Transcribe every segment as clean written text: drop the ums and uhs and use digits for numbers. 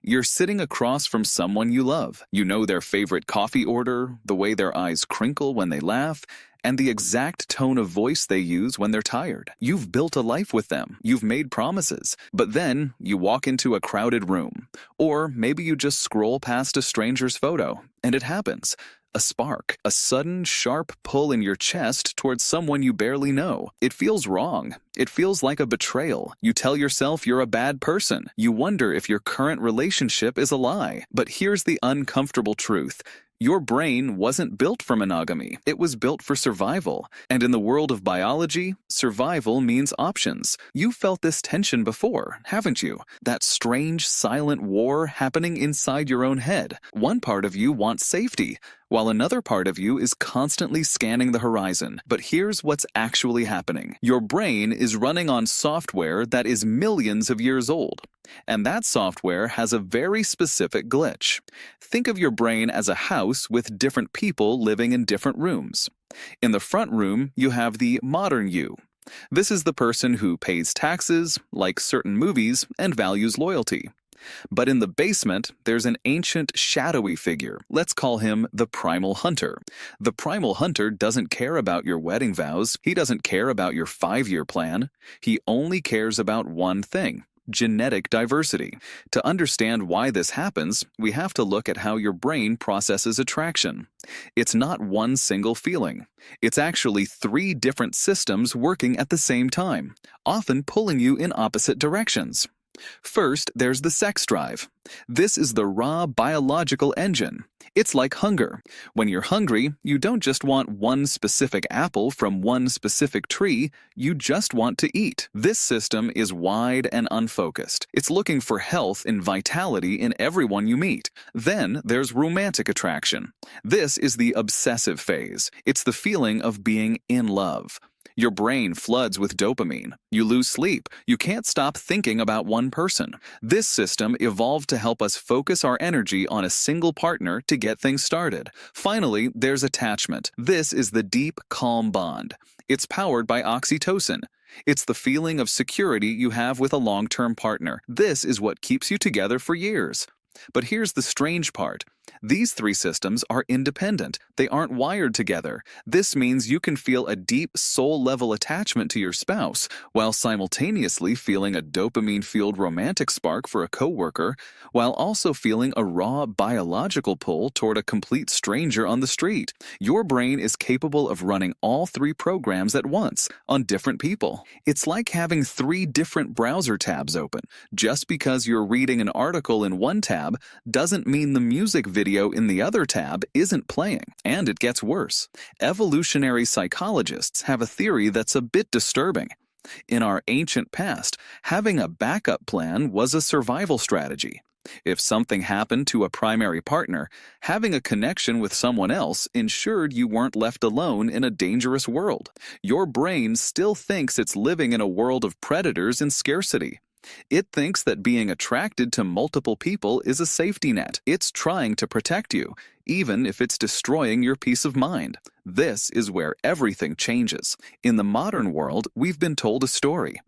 You're sitting across from someone you love. You know their favorite coffee order, the way their eyes crinkle when they laugh, and the exact tone of voice they use when they're tired. You've built a life with them. You've made promises. But then you walk into a crowded room. Or maybe you just scroll past a stranger's photo, and it happens. A spark, a sudden, sharp pull in your chest towards someone you barely know. It feels wrong. It feels like a betrayal. You tell yourself you're a bad person. You wonder if your current relationship is a lie. But here's the uncomfortable truth. Your brain wasn't built for monogamy. It was built for survival. And in the world of biology, survival means options. You felt this tension before, haven't you? That strange, silent war happening inside your own head. One part of you wants safety, while another part of you is constantly scanning the horizon. But here's what's actually happening. Your brain is running on software that is millions of years old. And that software has a very specific glitch. Think of your brain as a house with different people living in different rooms. In the front room, you have the modern you. This is the person who pays taxes, likes certain movies, and values loyalty. But in the basement, there's an ancient, shadowy figure. Let's call him the primal hunter. The primal hunter doesn't care about your wedding vows. He doesn't care about your 5-year plan. He only cares about one thing: genetic diversity. To understand why this happens, we have to look at how your brain processes attraction. It's not one single feeling. It's actually 3 different systems working at the same time, often pulling you in opposite directions. First, there's the sex drive. This is the raw biological engine. It's like hunger. When you're hungry, you don't just want one specific apple from one specific tree, you just want to eat. This system is wide and unfocused. It's looking for health and vitality in everyone you meet. Then there's romantic attraction. This is the obsessive phase. It's the feeling of being in love. Your brain floods with dopamine. You lose sleep. You can't stop thinking about one person. This system evolved to help us focus our energy on a single partner to get things started. Finally, there's attachment. This is the deep, calm bond. It's powered by oxytocin. It's the feeling of security you have with a long-term partner. This is what keeps you together for years. But here's the strange part. These 3 systems are independent. They aren't wired together. This means you can feel a deep soul-level attachment to your spouse while simultaneously feeling a dopamine-fueled romantic spark for a coworker, while also feeling a raw biological pull toward a complete stranger on the street. Your brain is capable of running all 3 programs at once on different people. It's like having 3 different browser tabs open. Just because you're reading an article in one tab doesn't mean the music video in the other tab isn't playing. And it gets worse. Evolutionary psychologists have a theory that's a bit disturbing. In our ancient past, having a backup plan was a survival strategy. If something happened to a primary partner, having a connection with someone else ensured you weren't left alone in a dangerous world. Your brain still thinks it's living in a world of predators and scarcity. It thinks that being attracted to multiple people is a safety net. It's trying to protect you, even if it's destroying your peace of mind. This is where everything changes. In the modern world, we've been told a story.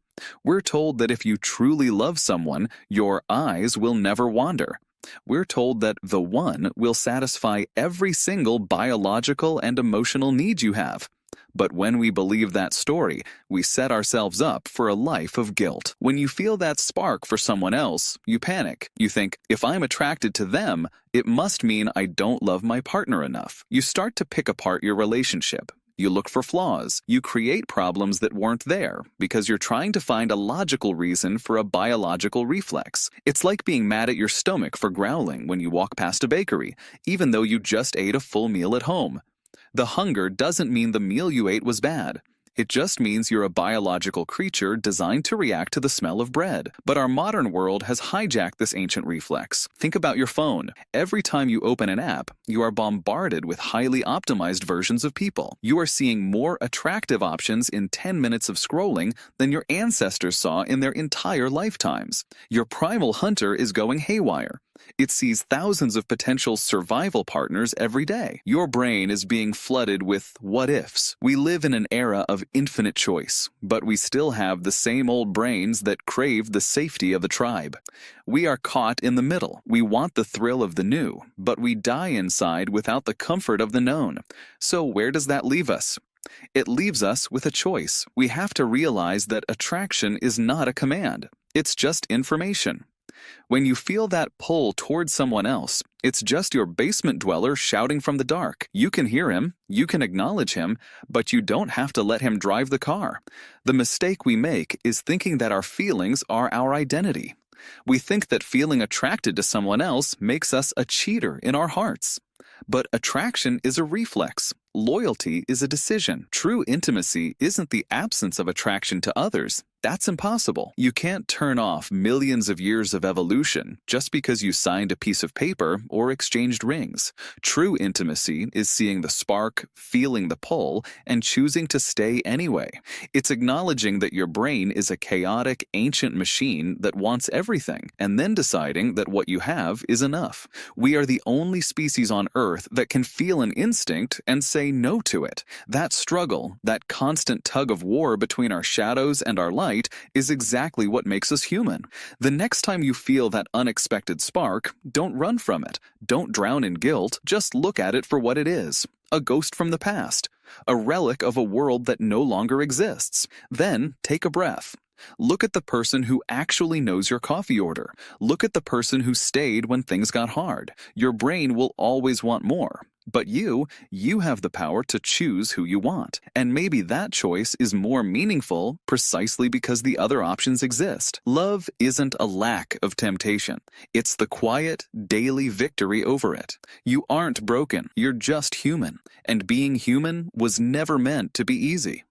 We're told that if you truly love someone, your eyes will never wander. We're told that the one will satisfy every single biological and emotional need you have. But when we believe that story, we set ourselves up for a life of guilt. When you feel that spark for someone else, you panic. You think, if I'm attracted to them, it must mean I don't love my partner enough. You start to pick apart your relationship. You look for flaws. You create problems that weren't there because you're trying to find a logical reason for a biological reflex. It's like being mad at your stomach for growling when you walk past a bakery, even though you just ate a full meal at home. The hunger doesn't mean the meal you ate was bad. It just means you're a biological creature designed to react to the smell of bread. But our modern world has hijacked this ancient reflex. Think about your phone. Every time you open an app, you are bombarded with highly optimized versions of people. You are seeing more attractive options in 10 minutes of scrolling than your ancestors saw in their entire lifetimes. Your primal hunter is going haywire. It sees thousands of potential survival partners every day. Your brain is being flooded with what-ifs. We live in an era of infinite choice, but we still have the same old brains that crave the safety of the tribe. We are caught in the middle. We want the thrill of the new, but we die inside without the comfort of the known. So where does that leave us? It leaves us with a choice. We have to realize that attraction is not a command. It's just information. When you feel that pull towards someone else, it's just your basement dweller shouting from the dark. You can hear him, you can acknowledge him, but you don't have to let him drive the car. The mistake we make is thinking that our feelings are our identity. We think that feeling attracted to someone else makes us a cheater in our hearts. But attraction is a reflex. Loyalty is a decision. True intimacy isn't the absence of attraction to others. That's impossible. You can't turn off millions of years of evolution just because you signed a piece of paper or exchanged rings. True intimacy is seeing the spark, feeling the pull, and choosing to stay anyway. It's acknowledging that your brain is a chaotic, ancient machine that wants everything, and then deciding that what you have is enough. We are the only species on Earth that can feel an instinct and say no to it. That struggle, that constant tug of war between our shadows and our light, is exactly what makes us human. The next time you feel that unexpected spark, don't run from it. Don't drown in guilt. Just look at it for what it is. A ghost from the past. A relic of a world that no longer exists. Then take a breath. Look at the person who actually knows your coffee order. Look at the person who stayed when things got hard. Your brain will always want more. But you have the power to choose who you want. And maybe that choice is more meaningful precisely because the other options exist. Love isn't a lack of temptation. It's the quiet, daily victory over it. You aren't broken. You're just human. And being human was never meant to be easy.